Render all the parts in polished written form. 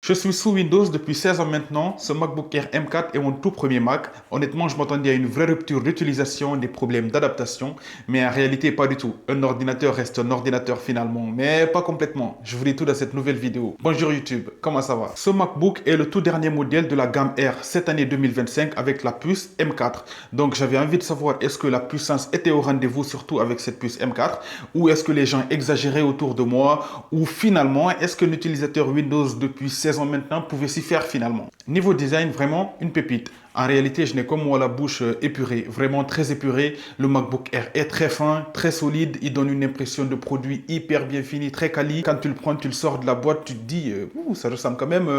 Je suis sous Windows depuis 16 ans maintenant. Ce MacBook Air M4 est mon tout premier Mac. Honnêtement, je m'attendais à une vraie rupture d'utilisation, des problèmes d'adaptation, mais en réalité, pas du tout. Un ordinateur reste un ordinateur finalement, mais pas complètement. Je vous dis tout dans cette nouvelle vidéo. Bonjour YouTube, comment ça va? Ce MacBook est le tout dernier modèle de la gamme Air cette année 2025 avec la puce M4. Donc j'avais envie de savoir est-ce que la puissance était au rendez-vous, surtout avec cette puce M4, ou est-ce que les gens exagéraient autour de moi, ou finalement, est-ce que l'utilisateur Windows depuis 16 ans maintenant pouvait s'y faire finalement. Niveau design, vraiment une pépite. En réalité, je n'ai comme moi la bouche épurée, vraiment très épurée. Le MacBook Air est très fin, très solide. Il donne une impression de produit hyper bien fini, très quali. Quand tu le prends, tu le sors de la boîte, tu te dis, ça ressemble quand même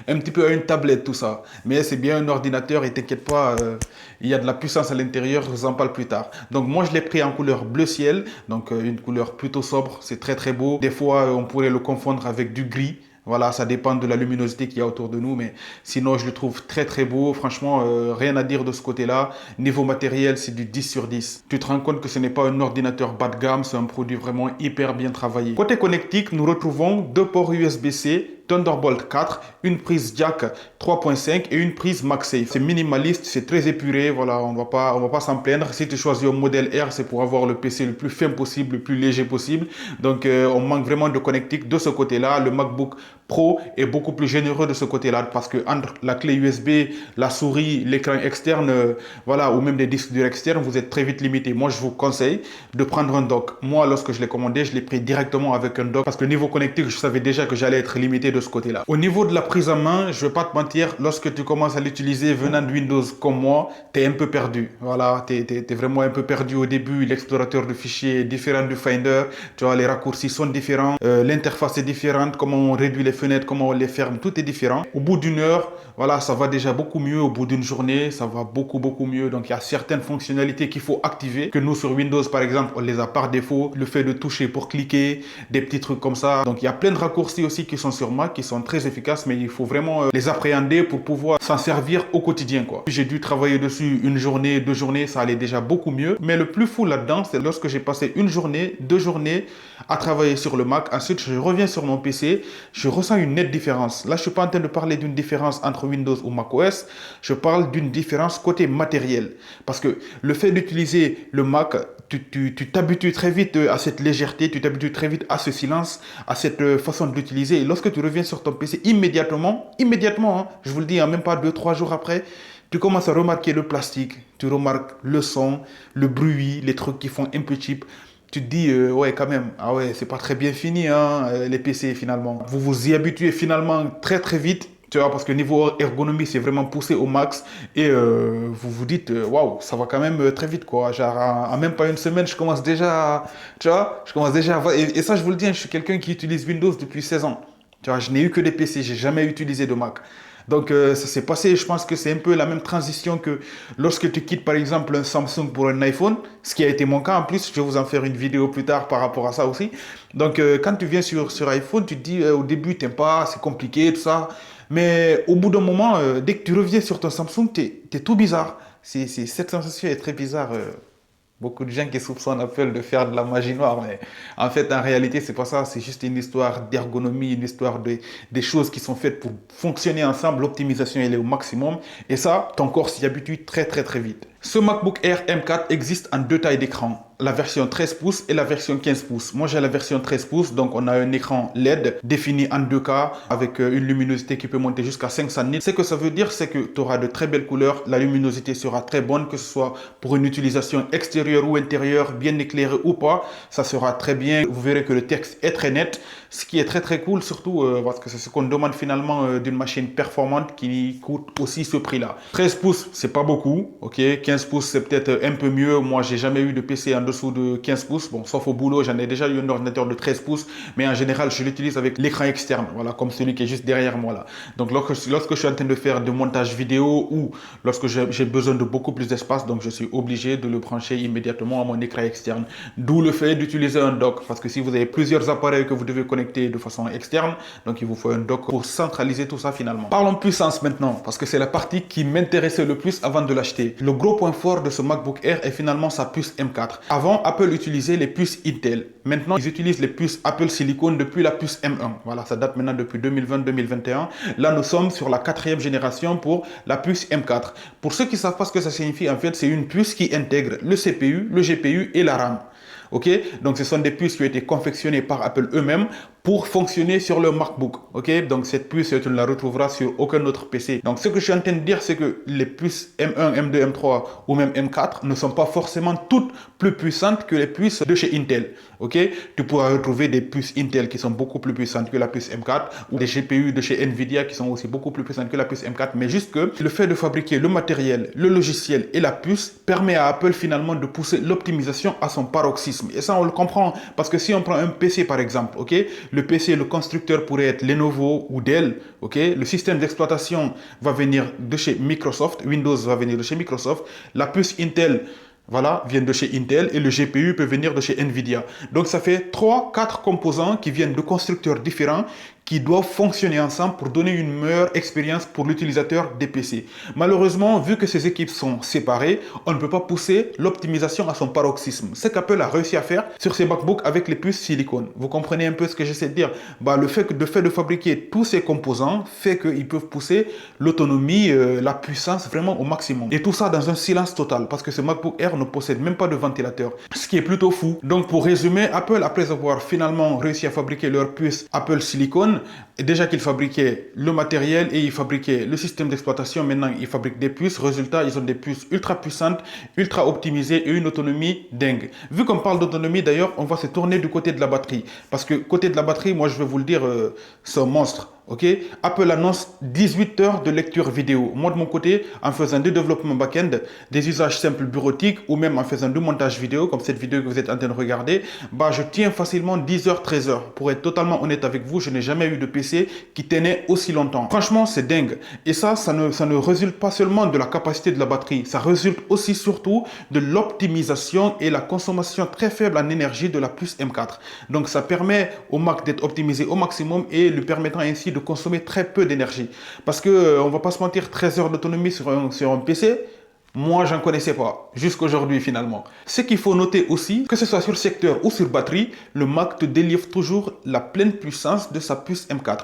un petit peu à une tablette tout ça. Mais c'est bien un ordinateur et t'inquiète pas, il y a de la puissance à l'intérieur, je vous en parle plus tard. Donc moi, je l'ai pris en couleur bleu ciel, donc une couleur plutôt sobre, c'est très très beau. Des fois, on pourrait le confondre avec du gris. Voilà, ça dépend de la luminosité qu'il y a autour de nous, mais sinon je le trouve très très beau. Franchement, rien à dire de ce côté-là. Niveau matériel, c'est du 10 sur 10. Tu te rends compte que ce n'est pas un ordinateur bas de gamme, c'est un produit vraiment hyper bien travaillé. Côté connectique, nous retrouvons deux ports USB-C, Thunderbolt 4, une prise jack 3.5 et une prise MagSafe. C'est minimaliste, c'est très épuré, voilà, on va pas s'en plaindre. Si tu choisis un modèle Air, c'est pour avoir le PC le plus fin possible, le plus léger possible. Donc on manque vraiment de connectique de ce côté-là. Le MacBook Pro est beaucoup plus généreux de ce côté-là parce que entre la clé USB, la souris, l'écran externe, voilà, ou même des disques durs externes, vous êtes très vite limité. Moi, je vous conseille de prendre un dock. Moi, lorsque je l'ai commandé, je l'ai pris directement avec un dock parce que niveau connectique, je savais déjà que j'allais être limité de ce côté-là. Au niveau de la prise en main, je vais pas te mentir, lorsque tu commences à l'utiliser venant de Windows comme moi, tu es un peu perdu. Voilà, tu es vraiment un peu perdu au début. L'explorateur de fichiers est différent du Finder. Tu vois, les raccourcis sont différents. L'interface est différente. Comment on réduit les fenêtres, comment on les ferme, tout est différent. Au bout d'une heure, voilà, ça va déjà beaucoup mieux. Au bout d'une journée, ça va beaucoup mieux. Donc, il y a certaines fonctionnalités qu'il faut activer, que nous, sur Windows, par exemple, on les a par défaut. Le fait de toucher pour cliquer, des petits trucs comme ça. Donc, il y a plein de raccourcis aussi qui sont sur Mac, qui sont très efficaces, mais il faut vraiment les appréhender pour pouvoir s'en servir au quotidien, quoi. J'ai dû travailler dessus une journée, 2 journées, ça allait déjà beaucoup mieux. Mais le plus fou là-dedans, c'est lorsque j'ai passé une journée, 2 journées à travailler sur le Mac. Ensuite, je reviens sur mon PC, je ressens une nette différence. Là, je suis pas en train de parler d'une différence entre Windows ou macOS, je parle d'une différence côté matériel. Parce que le fait d'utiliser le Mac, tu t'habitues très vite à cette légèreté, tu t'habitues très vite à ce silence, à cette façon de l'utiliser. Et lorsque tu reviens sur ton PC, immédiatement, hein, je vous le dis, hein, même pas 2-3 jours après, tu commences à remarquer le plastique, tu remarques le son, le bruit, les trucs qui font un peu cheap. Tu te dis, ouais, quand même, ah ouais, c'est pas très bien fini, hein, les PC finalement. Vous vous y habituez finalement très très vite, tu vois, parce que niveau ergonomie, c'est vraiment poussé au max. Et vous vous dites, waouh, ça va quand même très vite, quoi. Genre, en même pas une semaine, je commence déjà, tu vois, je commence déjà à... Et ça, je vous le dis, hein, je suis quelqu'un qui utilise Windows depuis 16 ans. Tu vois, je n'ai eu que des PC, j'ai jamais utilisé de Mac. Donc ça s'est passé, je pense que c'est un peu la même transition que lorsque tu quittes par exemple un Samsung pour un iPhone, ce qui a été mon cas en plus, je vais vous en faire une vidéo plus tard par rapport à ça aussi. Donc quand tu viens sur iPhone, tu te dis au début t'aimes pas, c'est compliqué, tout ça. Mais au bout d'un moment, dès que tu reviens sur ton Samsung, t'es tout bizarre. Cette sensation est très bizarre. Beaucoup de gens qui soupçonnent Apple de faire de la magie noire, mais en fait, en réalité, c'est pas ça. C'est juste une histoire d'ergonomie, une histoire des choses qui sont faites pour fonctionner ensemble. L'optimisation, elle est au maximum. Et ça, ton corps s'y habitue très, très, très vite. Ce MacBook Air M4 existe en 2 tailles d'écran. La version 13 pouces et la version 15 pouces. Moi, j'ai la version 13 pouces, donc on a un écran LED défini en 2K avec une luminosité qui peut monter jusqu'à 500 nits. Ce que ça veut dire, c'est que tu auras de très belles couleurs, la luminosité sera très bonne, que ce soit pour une utilisation extérieure ou intérieure, bien éclairée ou pas, ça sera très bien. Vous verrez que le texte est très net, ce qui est très très cool, surtout parce que c'est ce qu'on demande finalement d'une machine performante qui coûte aussi ce prix-là. 13 pouces, c'est pas beaucoup, ok, 15 pouces, c'est peut-être un peu mieux. Moi, j'ai jamais eu de PC en dessous de 15 pouces. Bon, sauf au boulot, j'en ai déjà eu un ordinateur de 13 pouces. Mais en général, je l'utilise avec l'écran externe. Voilà, comme celui qui est juste derrière moi là. Donc, lorsque je suis en train de faire du montage vidéo ou lorsque j'ai besoin de beaucoup plus d'espace, donc je suis obligé de le brancher immédiatement à mon écran externe. D'où le fait d'utiliser un dock. Parce que si vous avez plusieurs appareils que vous devez connecter de façon externe, donc il vous faut un dock pour centraliser tout ça finalement. Parlons puissance maintenant, parce que c'est la partie qui m'intéressait le plus avant de l'acheter. Le gros point fort de ce MacBook Air est finalement sa puce M4. Avant, Apple utilisait les puces Intel. Maintenant, ils utilisent les puces Apple Silicon depuis la puce M1. Voilà, ça date maintenant depuis 2020-2021. Là, nous sommes sur la 4e génération pour la puce M4. Pour ceux qui ne savent pas ce que ça signifie, en fait, c'est une puce qui intègre le CPU, le GPU et la RAM. Ok, donc ce sont des puces qui ont été confectionnées par Apple eux-mêmes pour fonctionner sur le MacBook. Ok, donc cette puce, tu ne la retrouveras sur aucun autre PC. Donc ce que je suis en train de dire, c'est que les puces M1, M2, M3 ou même M4 ne sont pas forcément toutes plus puissantes que les puces de chez Intel. Ok, tu pourras retrouver des puces Intel qui sont beaucoup plus puissantes que la puce M4 ou des GPU de chez Nvidia qui sont aussi beaucoup plus puissantes que la puce M4. Mais juste que le fait de fabriquer le matériel, le logiciel et la puce permet à Apple finalement de pousser l'optimisation à son paroxysme. Et ça, on le comprend parce que si on prend un PC par exemple, ok, le PC, le constructeur pourrait être Lenovo ou Dell, ok, le système d'exploitation va venir de chez Microsoft, Windows va venir de chez Microsoft, la puce Intel, voilà, vient de chez Intel et le GPU peut venir de chez Nvidia. Donc ça fait 3-4 composants qui viennent de constructeurs différents qui doivent fonctionner ensemble pour donner une meilleure expérience pour l'utilisateur des PC. Malheureusement, vu que ces équipes sont séparées, on ne peut pas pousser l'optimisation à son paroxysme. Ce qu'Apple a réussi à faire sur ses MacBooks avec les puces silicone. Vous comprenez un peu ce que j'essaie de dire? Le fait de fabriquer tous ces composants fait qu'ils peuvent pousser l'autonomie, la puissance vraiment au maximum. Et tout ça dans un silence total parce que ce MacBook Air ne possède même pas de ventilateur. Ce qui est plutôt fou. Donc pour résumer, Apple, après avoir finalement réussi à fabriquer leur puce Apple Silicon, et déjà qu'ils fabriquaient le matériel et ils fabriquaient le système d'exploitation, maintenant ils fabriquent des puces. Résultat, ils ont des puces ultra puissantes, ultra optimisées et une autonomie dingue. Vu qu'on parle d'autonomie, d'ailleurs, on va se tourner du côté de la batterie. Parce que côté de la batterie, moi je vais vous le dire, c'est un monstre. Ok, Apple annonce 18 heures de lecture vidéo. Moi de mon côté, en faisant du développement back-end, des usages simples bureautiques ou même en faisant du montage vidéo, comme cette vidéo que vous êtes en train de regarder, je tiens facilement 10 heures, 13 heures. Pour être totalement honnête avec vous, je n'ai jamais eu de PC qui tenait aussi longtemps. Franchement, c'est dingue. Et ça ne résulte pas seulement de la capacité de la batterie, ça résulte aussi surtout de l'optimisation et la consommation très faible en énergie de la puce M4. Donc ça permet au Mac d'être optimisé au maximum et lui permettant ainsi de consommer très peu d'énergie. Parce que, on va pas se mentir, 13 heures d'autonomie sur un PC, moi, j'en connaissais pas, jusqu'aujourd'hui finalement. Ce qu'il faut noter aussi, que ce soit sur secteur ou sur batterie, le Mac te délivre toujours la pleine puissance de sa puce M4.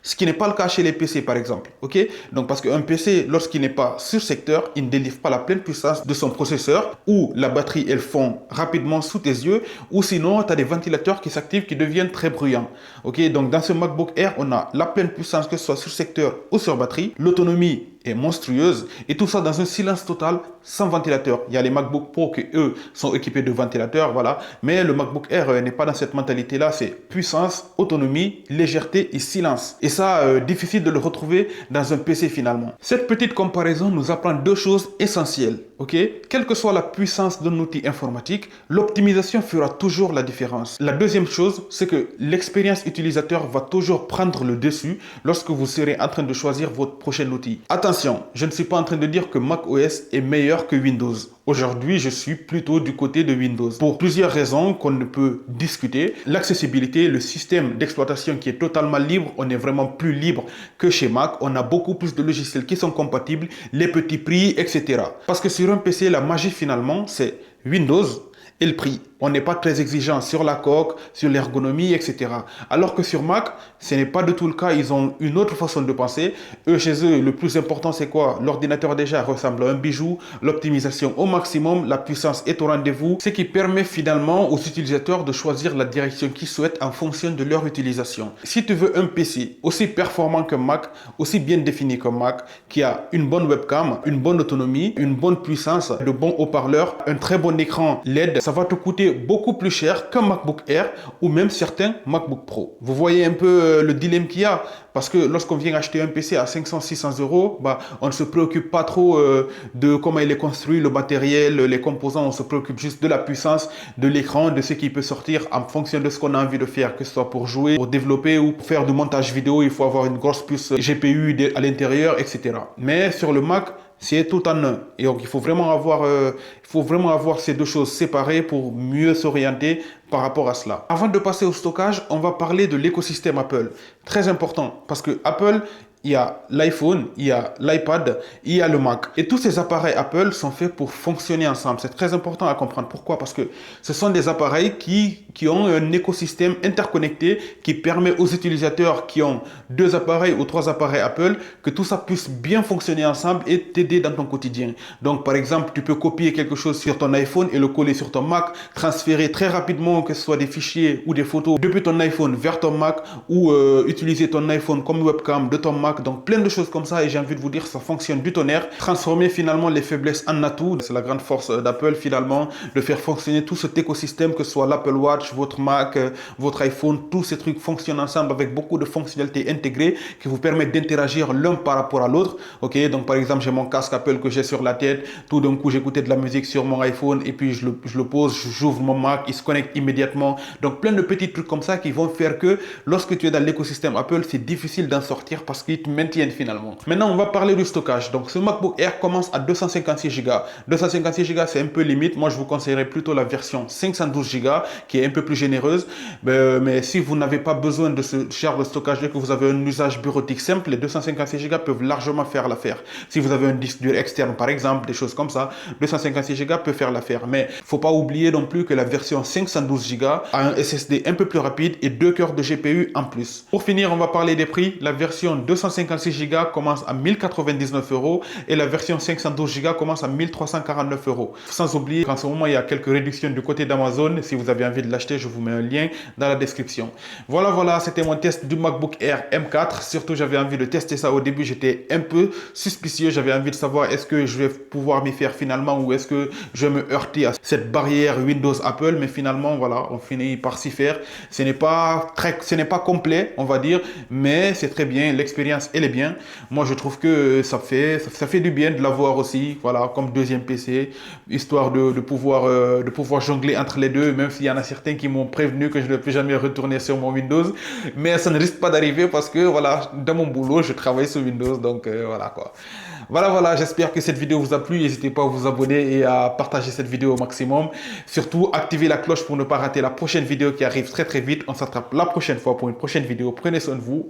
Ce qui n'est pas le cas chez les PC par exemple. Ok, donc parce qu'un PC, lorsqu'il n'est pas sur secteur, il ne délivre pas la pleine puissance de son processeur ou la batterie, elle fond rapidement sous tes yeux ou sinon, tu as des ventilateurs qui s'activent qui deviennent très bruyants. Ok, donc dans ce MacBook Air, on a la pleine puissance que ce soit sur secteur ou sur batterie. L'autonomie est monstrueuse et tout ça dans un silence total sans ventilateur. Il y a les MacBook Pro qui eux sont équipés de ventilateurs, voilà, mais le MacBook Air n'est pas dans cette mentalité là, c'est puissance, autonomie, légèreté et silence. Et ça, difficile de le retrouver dans un PC finalement. Cette petite comparaison nous apprend deux choses essentielles, ok? Quelle que soit la puissance d'un outil informatique, l'optimisation fera toujours la différence. La deuxième chose, c'est que l'expérience utilisateur va toujours prendre le dessus lorsque vous serez en train de choisir votre prochain outil. Attention, je ne suis pas en train de dire que macOS est meilleur que Windows. Aujourd'hui, je suis plutôt du côté de Windows. Pour plusieurs raisons qu'on ne peut discuter. L'accessibilité, le système d'exploitation qui est totalement libre. On est vraiment plus libre que chez Mac. On a beaucoup plus de logiciels qui sont compatibles, les petits prix, etc. Parce que sur un PC, la magie finalement, c'est Windows et le prix. On n'est pas très exigeant sur la coque, sur l'ergonomie, etc. Alors que sur Mac, ce n'est pas du tout le cas. Ils ont une autre façon de penser. Eux, chez eux, le plus important, c'est quoi? L'ordinateur déjà ressemble à un bijou. L'optimisation au maximum, la puissance est au rendez-vous. Ce qui permet finalement aux utilisateurs de choisir la direction qu'ils souhaitent en fonction de leur utilisation. Si tu veux un PC aussi performant qu'un Mac, aussi bien défini qu'un Mac, qui a une bonne webcam, une bonne autonomie, une bonne puissance, de bons haut-parleurs, un très bon écran LED, ça va te coûter beaucoup plus cher qu'un MacBook Air ou même certains MacBook Pro. Vous voyez un peu le dilemme qu'il y a parce que lorsqu'on vient acheter un PC à 500-600 euros, on ne se préoccupe pas trop de comment il est construit, le matériel, les composants, on se préoccupe juste de la puissance de l'écran, de ce qui peut sortir en fonction de ce qu'on a envie de faire, que ce soit pour jouer, pour développer ou pour faire du montage vidéo, il faut avoir une grosse puce GPU à l'intérieur, etc. Mais sur le Mac, c'est tout en un. Et donc, il faut vraiment avoir ces deux choses séparées pour mieux s'orienter par rapport à cela. Avant de passer au stockage, on va parler de l'écosystème Apple. Très important, parce que Apple il y a l'iPhone, il y a l'iPad, il y a le Mac. Et tous ces appareils Apple sont faits pour fonctionner ensemble. C'est très important à comprendre. Pourquoi? Parce que ce sont des appareils qui ont un écosystème interconnecté qui permet aux utilisateurs qui ont 2 appareils ou 3 appareils Apple que tout ça puisse bien fonctionner ensemble et t'aider dans ton quotidien. Donc, par exemple, tu peux copier quelque chose sur ton iPhone et le coller sur ton Mac, transférer très rapidement, que ce soit des fichiers ou des photos depuis ton iPhone vers ton Mac ou utiliser ton iPhone comme webcam de ton Mac. Donc plein de choses comme ça et j'ai envie de vous dire ça fonctionne du tonnerre. Transformer finalement les faiblesses en atout, c'est la grande force d'Apple finalement, de faire fonctionner tout cet écosystème, que ce soit l'Apple Watch, votre Mac, votre iPhone, tous ces trucs fonctionnent ensemble avec beaucoup de fonctionnalités intégrées qui vous permettent d'interagir l'un par rapport à l'autre. Ok, donc par exemple j'ai mon casque Apple que j'ai sur la tête, tout d'un coup j'écoutais de la musique sur mon iPhone et puis je le pose, j'ouvre mon Mac, il se connecte immédiatement. Donc plein de petits trucs comme ça qui vont faire que lorsque tu es dans l'écosystème Apple, c'est difficile d'en sortir parce qu'ils te maintiennent finalement. Maintenant, on va parler du stockage. Donc, ce MacBook Air commence à 256 Go. 256 Go, c'est un peu limite. Moi, je vous conseillerais plutôt la version 512 Go qui est un peu plus généreuse. Mais si vous n'avez pas besoin de ce genre de stockage et que vous avez un usage bureautique simple, les 256 Go peuvent largement faire l'affaire. Si vous avez un disque dur externe, par exemple, des choses comme ça, 256 Go peut faire l'affaire. Mais il ne faut pas oublier non plus que la version 512 Go a un SSD un peu plus rapide et 2 cœurs de GPU en plus. Pour finir, on va parler des prix. La version 256 Go commence à 1099 € et la version 512 Go commence à 1349 €. Sans oublier qu'en ce moment, il y a quelques réductions du côté d'Amazon. Si vous avez envie de l'acheter, je vous mets un lien dans la description. Voilà, c'était mon test du MacBook Air M4. Surtout, j'avais envie de tester ça au début. J'étais un peu suspicieux. J'avais envie de savoir est-ce que je vais pouvoir m'y faire finalement ou est-ce que je vais me heurter à cette barrière Windows Apple. Mais finalement, voilà, on finit par s'y faire. Ce n'est pas complet, on va dire, mais c'est très bien. L'expérience, elle est bien. Moi, je trouve que ça fait du bien de l'avoir aussi, voilà, comme deuxième PC, histoire de pouvoir jongler entre les deux, même s'il y en a certains qui m'ont prévenu que je ne peux jamais retourner sur mon Windows, mais ça ne risque pas d'arriver parce que, voilà, dans mon boulot, je travaille sur Windows, donc voilà quoi. Voilà, j'espère que cette vidéo vous a plu. N'hésitez pas à vous abonner et à partager cette vidéo au maximum. Surtout, activez la cloche pour ne pas rater la prochaine vidéo qui arrive très vite. On s'attrape la prochaine fois pour une prochaine vidéo. Prenez soin de vous.